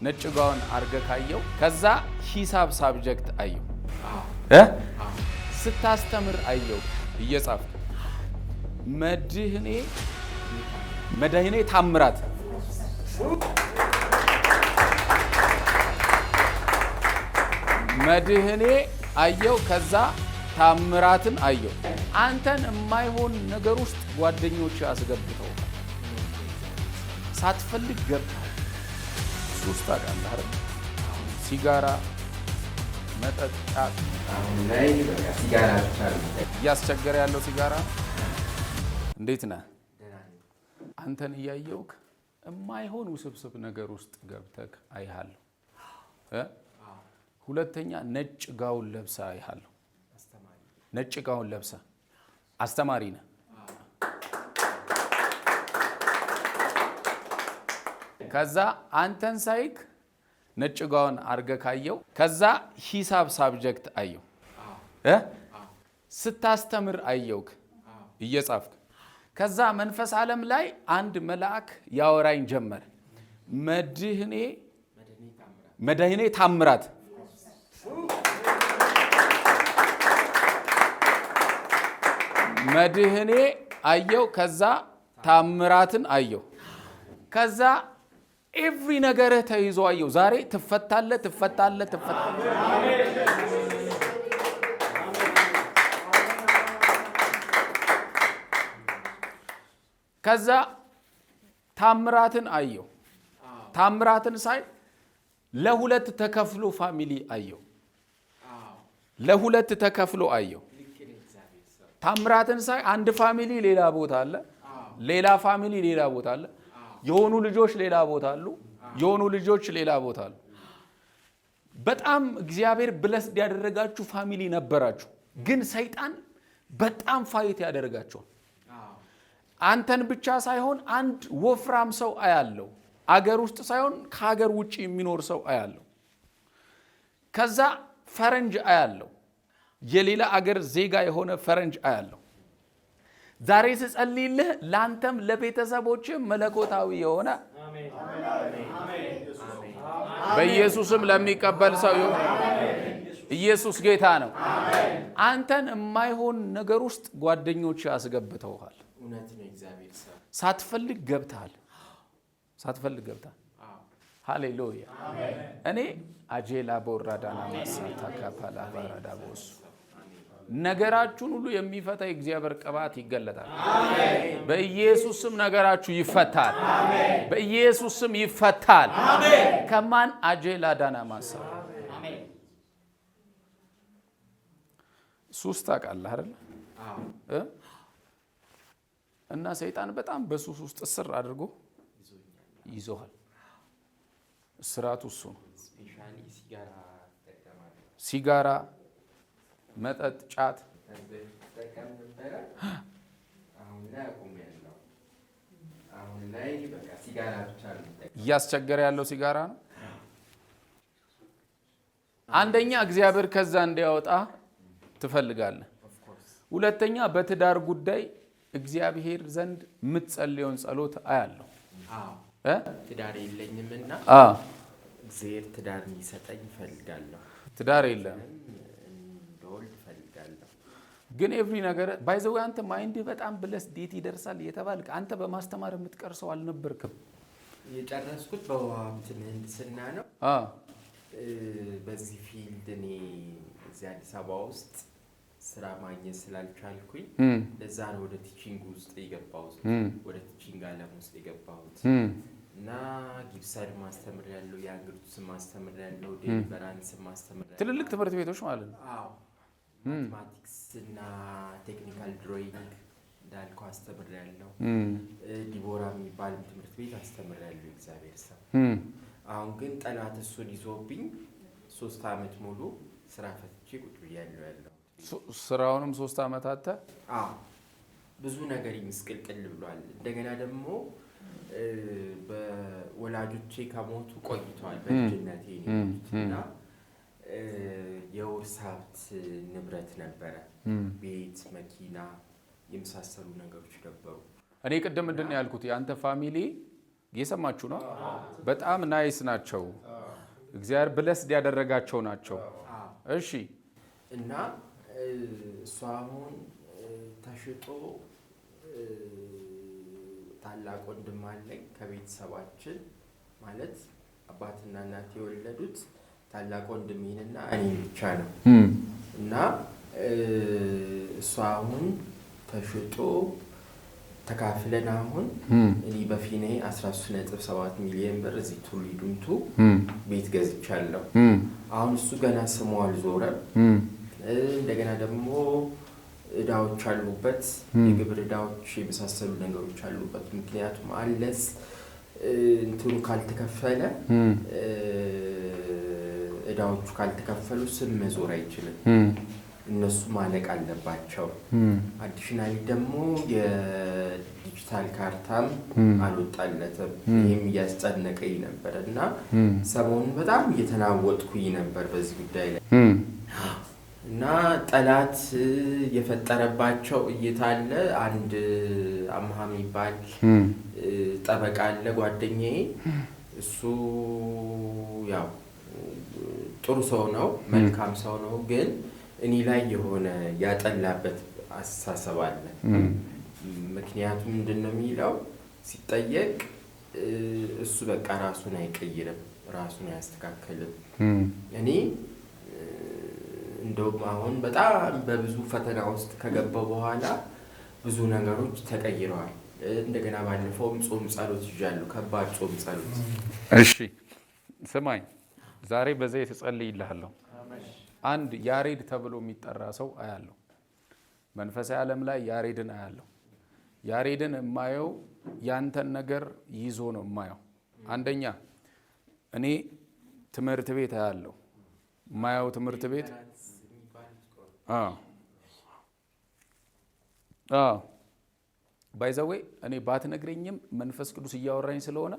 ነጭ ጋውን አርገ ካየው ከዛ ሂሳብ ሳብጀክት አየው ስታስተምር አየው እየጻፍክ መድህኔ ታምራት መድህኔ አየው ከዛ ታምራትን አየው አንተን የማይሆን ነገር ውስጥ ጓደኞች አስገብተው ሳትፈልግ ገብተሃል ሱስ ታውቃለህ አይደል ሲጋራ መጠጣት ላይ ሲጋራ ብቻ እያስቸገረ ያለው ሲጋራ እንዴት ነህ አንተን እያየውክ የማይሆን ውስብስብ ነገር ውስጥ ገብተክ አይሃለሁ ሁለተኛ ነጭ ጋውን ለብሰ አይሃለሁ ነጭ ጋውን ለብሰ አስተማሪ ነህ ከዛ አንተን ሳይክ ነጭ ጋውን አርገ ካየው ከዛ ሂሳብ ሳብጀክት አየው ስታስተምር አየውክ እየጻፍክ ከዛ መንፈስ ዓለም ላይ አንድ መልአክ ያወራኝ ጀመረ መድህኔ ታምራት መድህኔ አየው ከዛ ታምራትን አየው ከዛ ኤቭሪ ነገርህ ተይዞ አየው ዛሬ ትፈታለህ ከዛ ታምራትን አየው ታምራትን ሳይ ለሁለት ተከፍሎ ፋሚሊ አየው ለሁለት ተከፍሎ አየው ታምራትን ሳይ አንድ ፋሚሊ ሌላ ቦታ አለ ሌላ ፋሚሊ ሌላ ቦታ አለ የሆኑ ልጆች ሌላ ቦታ አሉ የሆኑ ልጆች ሌላ ቦታ አሉ በጣም እግዚአብሔር ብለስ ያደረጋችሁ ፋሚሊ ነበራችሁ ግን ሰይጣን በጣም ፋይት ያደርጋቸዋል አንተን ብቻ ሳይሆን አንድ ወፍራም ሰው አያለው አገር ውስጥ ሳይሆን ከሀገር ውጪ የሚኖር ሰው አያለው ከዛ ፈረንጅ አያለው የሌላ አገር ዜጋ የሆነ ፈረንጅ አያለው ዛሬ ስጸልይልህ ላንተም ለቤተሰቦች መለኮታዊ የሆነ በኢየሱስም ለሚቀበል ሰው ኢየሱስ ጌታ ነው አንተን የማይሆን ነገር ውስጥ ጓደኞች ያስገብተውሃል ሳትፈልግ ገብተሃል ሃሌሉያ እኔ አጄላ ቦራዳና ማሳታ ካፓላ ባራዳቦስ ነገራችሁን ሁሉ የሚፈታ የእግዚአብሔር ቅባት ይገለጣል በኢየሱስ ስም ነገራችሁ ይፈታል በኢየሱስ ስም ይፈታል ከማን አጄላ ዳና ማሳ ሱስ ታውቃለህ አይደል እና ሰይጣን በጣም በሱስ ውስጥ እስር አድርጎ ይዞሃል እስራቱ እሱ ነው ሲጋራ መጠጥ ጫት እያስቸገረ ያለው ሲጋራ ነው አንደኛ እግዚአብሔር ከዛ እንዲያወጣ ትፈልጋለህ ሁለተኛ በትዳር ጉዳይ እግዚአብሔር ዘንድ የምትጸልየውን ጸሎት አያለው ትዳር የለኝምና እግዚአብሔር ትዳር እንዲሰጠኝ እፈልጋለሁ ትዳር የለም ግን ኤቭሪ ነገር ባይዘው አንተ ማይንድ በጣም ብለስ ዴት ይደርሳል የተባልክ አንተ በማስተማር የምትቀርሰው አልነበርክም የጨረስኩት በዋምት ምህንድስና ነው በዚህ ፊልድ እኔ እዚህ አዲስ አበባ ውስጥ ስራ ማግኘት ስላልቻልኩኝ ለዛ ነው ወደ ቲቺንግ ውስጥ የገባሁት ወደ ቲቺንግ ዓለም ውስጥ የገባሁት እና ጊብሰን ማስተምር ያለው የአንግሊዝ ማስተምር ያለው ዴሊቨራንስ ማስተምር ያለው ትልልቅ ትምህርት ቤቶች ማለት ነው አዎ ማቴማቲክስ እና ቴክኒካል ድሮይንግ እንዳልኩ አስተምር ያለው ዲቦራ የሚባል ትምህርት ቤት አስተምር ያለው እግዚአብሔር ሰው አሁን ግን ጠላት እሱን ይዞብኝ 3 አመት ሙሉ ስራ ፈትቼ ቁጭ ብያለሁ ያለው ስራውንም 3 አመት አጣ ብዙ ነገር ይመስቅልቅል ብሏል እንደገና ደግሞ በወላጆቼ ከሞቱ ቆይቷል በልጅነቴ ነውና የውርስ ሀብት ንብረት ነበረ ቤት መኪና የመሳሰሉ ነገሮች ነበሩ እኔ ቅድም ምንድነው ያልኩት ያንተ ፋሚሊ የሰማችሁ ነው በጣም ናይስ ናቸው እግዚአብሔር ብለስድ ያደረጋቸው ናቸው። እሺ እና እሷ አሁን ተሽጦ ታላቅ ወንድም አለኝ ከቤተሰባችን ማለት አባትና እናት የወለዱት ታላቅ ወንድሜንና እኔን ብቻ ነው። እና እሷ አሁን ተሽጦ ተካፍለን አሁን እኔ በፊኔ 13.7 ሚሊዮን ብር እዚህ ቱሉ ዲምቱ ቤት ገዝቻለሁ። አሁን እሱ ገና ስሙ አልዞረም። እንደገና ደግሞ እዳዎች አሉበት፣ የግብር እዳዎች የመሳሰሉ ነገሮች አሉበት። ምክንያቱም አለስ እንትኑ ካልተከፈለ እዳዎቹ ካልተከፈሉ ስም መዞር አይችልም። እነሱ ማለቅ አለባቸው። አዲሽናሊ ደግሞ የዲጂታል ካርታም አልወጣለትም። ይህም እያስጨነቀኝ ነበር እና ሰሞኑን በጣም እየተናወጥኩኝ ነበር በዚህ ጉዳይ ላይ እና ጠላት የፈጠረባቸው እይታ አለ። አንድ አምሃ የሚባል ጠበቃ አለ ጓደኛዬ። እሱ ያው ጥሩ ሰው ነው፣ መልካም ሰው ነው። ግን እኔ ላይ የሆነ ያጠላበት አስተሳሰብ አለ። ምክንያቱም ምንድነው የሚለው ሲጠየቅ እሱ በቃ ራሱን አይቀይርም፣ ራሱን አያስተካክልም። እኔ እንደውም አሁን በጣም በብዙ ፈተና ውስጥ ከገባው በኋላ ብዙ ነገሮች ተቀይረዋል። እንደገና ባለፈውም ጾም ጸሎት ይዣለሁ፣ ከባድ ጾም ጸሎት። እሺ ስማኝ፣ ዛሬ በዘይት እጸልይልሃለሁ። አንድ ያሬድ ተብሎ የሚጠራ ሰው አያለሁ። መንፈሳዊ ዓለም ላይ ያሬድን አያለሁ። ያሬድን የማየው ያንተን ነገር ይዞ ነው የማየው። አንደኛ እኔ ትምህርት ቤት አያለሁ። የማየው ትምህርት ቤት ባይዘዌ እኔ ባትነግረኝም መንፈስ ቅዱስ እያወራኝ ስለሆነ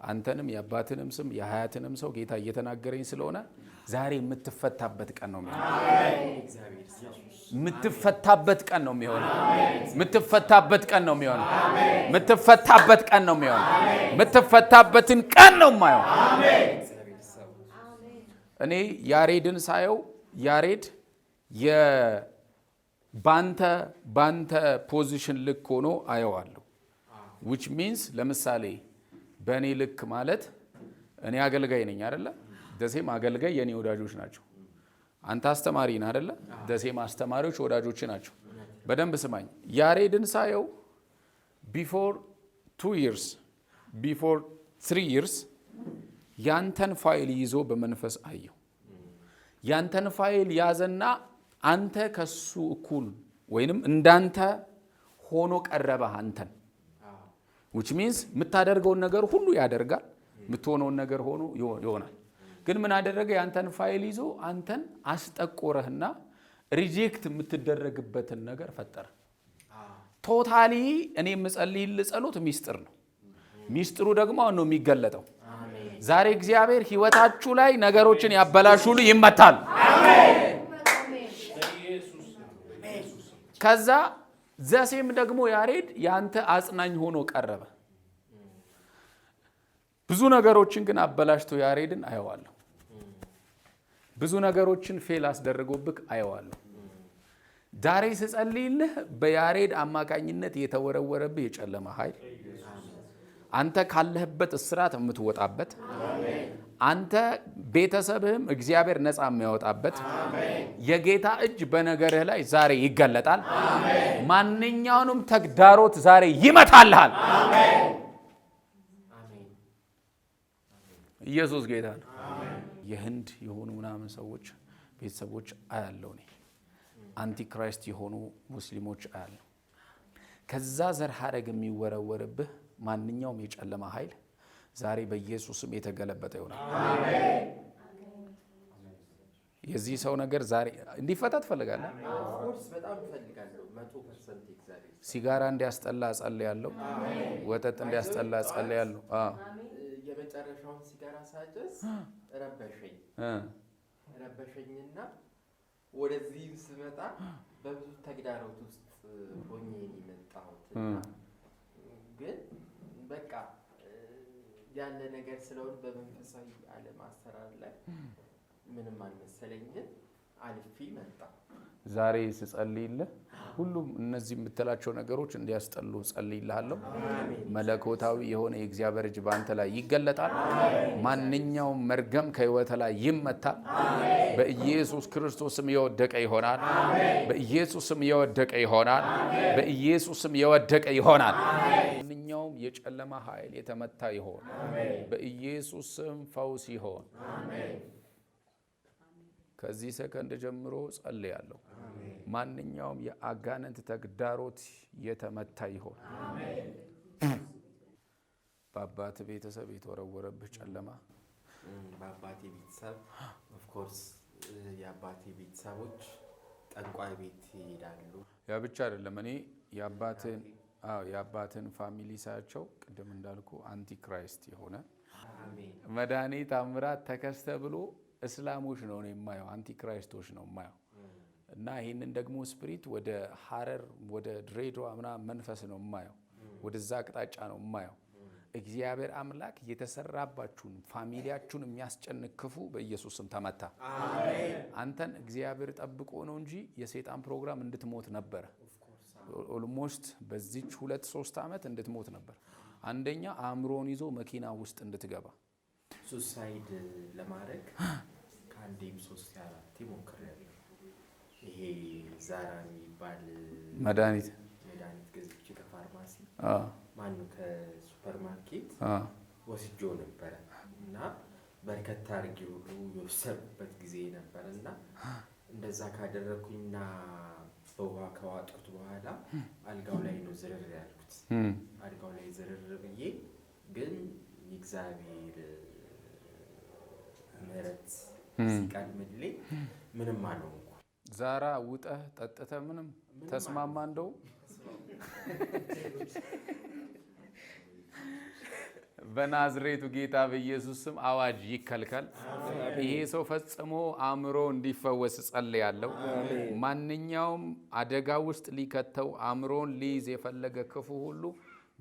አንተንም የአባትንም ስም የሀያትንም ሰው ጌታ እየተናገረኝ ስለሆነ ዛሬ የምትፈታበት ቀን ነው የሚሆነው። የምትፈታበት ቀን ነው የሚሆነው። የምትፈታበት ቀን ነው የሚሆነው። የምትፈታበት ቀን ነው የሚሆነው። የምትፈታበትን ቀን ነው የማየው። እኔ ያሬድን ሳየው ያሬድ ባንተ ፖዚሽን ልክ ሆኖ አየዋለሁ። which means ለምሳሌ በእኔ ልክ ማለት እኔ አገልጋይ ነኝ አይደለ? ደሴም አገልጋይ የኔ ወዳጆች ናቸው። አንተ አስተማሪ ነህ አይደለ? ደሴም አስተማሪዎች ወዳጆች ናቸው። በደንብ ስማኝ። ያሬድን ሳየው before 2 years before 3 years ያንተን ፋይል ይዞ በመንፈስ አየው። ያንተን ፋይል ያዘና አንተ ከሱ እኩል ወይንም እንዳንተ ሆኖ ቀረበህ አንተን። which means የምታደርገውን ነገር ሁሉ ያደርጋል፣ የምትሆነውን ነገር ሆኖ ይሆናል። ግን ምን አደረገ? ያንተን ፋይል ይዞ አንተን አስጠቆረህና ሪጀክት የምትደረግበትን ነገር ፈጠረ። ቶታሊ እኔ የምጸልይልህ ጸሎት ሚስጥር ነው። ሚስጥሩ ደግሞ ነው የሚገለጠው። ዛሬ እግዚአብሔር ህይወታችሁ ላይ ነገሮችን ያበላሹሉ ይመታል። ከዛ ዘሴም ደግሞ ያሬድ ያንተ አጽናኝ ሆኖ ቀረበ። ብዙ ነገሮችን ግን አበላሽቶ ያሬድን አየዋለሁ። ብዙ ነገሮችን ፌል አስደርጎብክ አየዋለሁ። ዛሬ ስጸልይልህ በያሬድ አማካኝነት የተወረወረብህ የጨለማ ኃይል አንተ ካለህበት እስራት የምትወጣበት፣ አንተ ቤተሰብህም እግዚአብሔር ነፃ የሚያወጣበት የጌታ እጅ በነገርህ ላይ ዛሬ ይገለጣል። ማንኛውንም ተግዳሮት ዛሬ ይመታልሃል። ኢየሱስ ጌታ ነው። የህንድ የሆኑ ምናምን ሰዎች ቤተሰቦች አያለው። እኔ አንቲክራይስት የሆኑ ሙስሊሞች አያለው። ከዛ ዘር ሐረግ የሚወረወርብህ ማንኛውም የጨለማ ኃይል ዛሬ በኢየሱስም የተገለበጠ ይሆናል። የዚህ ሰው ነገር ዛሬ እንዲፈታ ትፈልጋለህ? በጣም እፈልጋለሁ። 100% እግዚአብሔር ሲጋራ እንዲያስጠላ ጸልያለሁ። ወተት እንዲያስጠላ ጸልያለሁ። የመጨረሻውን ሲጋራ ሳጨስ ረበሸኝና ወደዚህ ስመጣ በብዙ ተግዳሮት ውስጥ ሆኜ የመጣሁት ግን በቃ ያለ ነገር ስለሆነ በመንፈሳዊ ዓለም አሰራር ላይ ምንም አልመሰለኝም። አልፌ መጣ። ዛሬ ስጸልይልህ ሁሉም እነዚህ የምትላቸው ነገሮች እንዲያስጠሉ ጸልይልሃለሁ። መለኮታዊ የሆነ የእግዚአብሔር እጅ በአንተ ላይ ይገለጣል። ማንኛውም መርገም ከህይወት ላይ ይመታል። በኢየሱስ ክርስቶስም የወደቀ ይሆናል። በኢየሱስም የወደቀ ይሆናል። በኢየሱስም የወደቀ ይሆናል። ማንኛውም የጨለማ ኃይል የተመታ ይሆን። በኢየሱስም ፈውስ ይሆን። ከዚህ ሰከንድ ጀምሮ ጸልያለሁ። ማንኛውም የአጋንንት ተግዳሮት የተመታ ይሆን። በአባት ቤተሰብ የተወረወረብህ ጨለማ በአባቴ ቤተሰብ ኦፍ ኮርስ የአባቴ ቤተሰቦች ጠንቋይ ቤት ይሄዳሉ። ያ ብቻ አይደለም። እኔ የአባትን ፋሚሊ ሳያቸው ቅድም እንዳልኩ አንቲክራይስት የሆነ መድኃኒት ታምራት ተከስተ ብሎ እስላሞች ነው የማየው፣ አንቲክራይስቶች ነው የማየው። እና ይህንን ደግሞ ስፒሪት ወደ ሐረር ወደ ድሬዳዋ ምናምን መንፈስ ነው የማየው፣ ወደዛ አቅጣጫ ነው የማየው። እግዚአብሔር አምላክ የተሰራባችሁን ፋሚሊያችሁን የሚያስጨንቅ ክፉ በኢየሱስም ተመታ። አንተን እግዚአብሔር ጠብቆ ነው እንጂ የሰይጣን ፕሮግራም እንድትሞት ነበር። ኦልሞስት በዚች 2-3 ዓመት እንድትሞት ነበር። አንደኛ አእምሮን ይዞ መኪና ውስጥ እንድትገባ ሱሳይድ ለማድረግ ከአንዴም 3-4 ሞክሬያለሁ። ይሄ ዛራ የሚባል መድኃኒት ገዝቼ ከፋርማሲ ማነው ከሱፐርማርኬት ወስጆ ነበረ እና በርከት አድርጌ ሁሉ የወሰድኩበት ጊዜ ነበር እና እንደዛ ካደረኩኝና በውሃ ከዋጥኩት በኋላ አልጋው ላይ ነው ዝርር ያልኩት። አልጋው ላይ ዝርር ብዬ ግን የእግዚአብሔር ምሕረት ሲቀድምልኝ ምንም አልሆንኩም። ዛራ ውጠህ ጠጥተህ ምንም ተስማማ። እንደው በናዝሬቱ ጌታ በኢየሱስ ስም አዋጅ ይከልከል። ይሄ ሰው ፈጽሞ አእምሮ እንዲፈወስ ጸልያለሁ። ማንኛውም አደጋ ውስጥ ሊከተው አእምሮን ሊይዝ የፈለገ ክፉ ሁሉ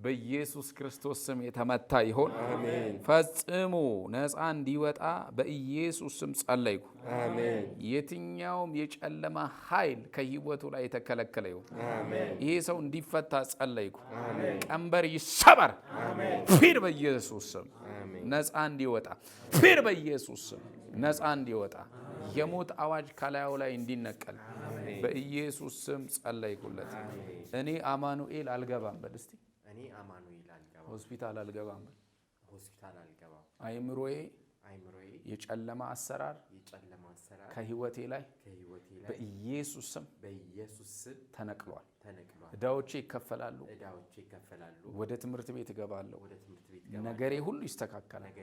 በኢየሱስ ክርስቶስ ስም የተመታ ይሆን። ፈጽሞ ነፃ እንዲወጣ በኢየሱስ ስም ጸለይኩ። የትኛውም የጨለማ ኃይል ከህይወቱ ላይ የተከለከለ ይሁን። ይሄ ሰው እንዲፈታ ጸለይኩ። ቀንበር ይሰበር ፊር በኢየሱስ ስም ነፃ እንዲወጣ ፊር በኢየሱስ ስም ነፃ እንዲወጣ የሞት አዋጅ ከላዩ ላይ እንዲነቀል በኢየሱስ ስም ጸለይኩለት። እኔ አማኑኤል አልገባም በል እስቲ። እኔ አማኑኤል አልገባም፣ ሆስፒታል አልገባም፣ ሆስፒታል አልገባም። አይምሮዬ የጨለማ አሰራር ከህይወቴ ላይ በኢየሱስ ስም ተነቅሏል። እዳዎቼ ይከፈላሉ፣ ወደ ትምህርት ቤት እገባለሁ፣ ነገሬ ሁሉ ይስተካከላል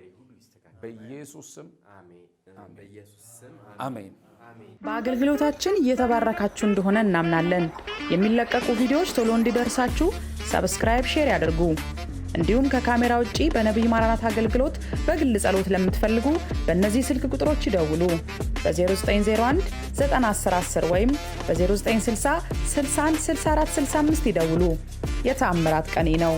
በኢየሱስ ስም አሜን። በአገልግሎታችን እየተባረካችሁ እንደሆነ እናምናለን። የሚለቀቁ ቪዲዮዎች ቶሎ እንዲደርሳችሁ ሰብስክራይብ፣ ሼር ያድርጉ። እንዲሁም ከካሜራ ውጪ በነብይ ማራናት አገልግሎት በግል ጸሎት ለምትፈልጉ በእነዚህ ስልክ ቁጥሮች ይደውሉ። በ0901 910 10 ወይም በ0960 61 64 65 ይደውሉ። የተአምራት ቀኔ ነው።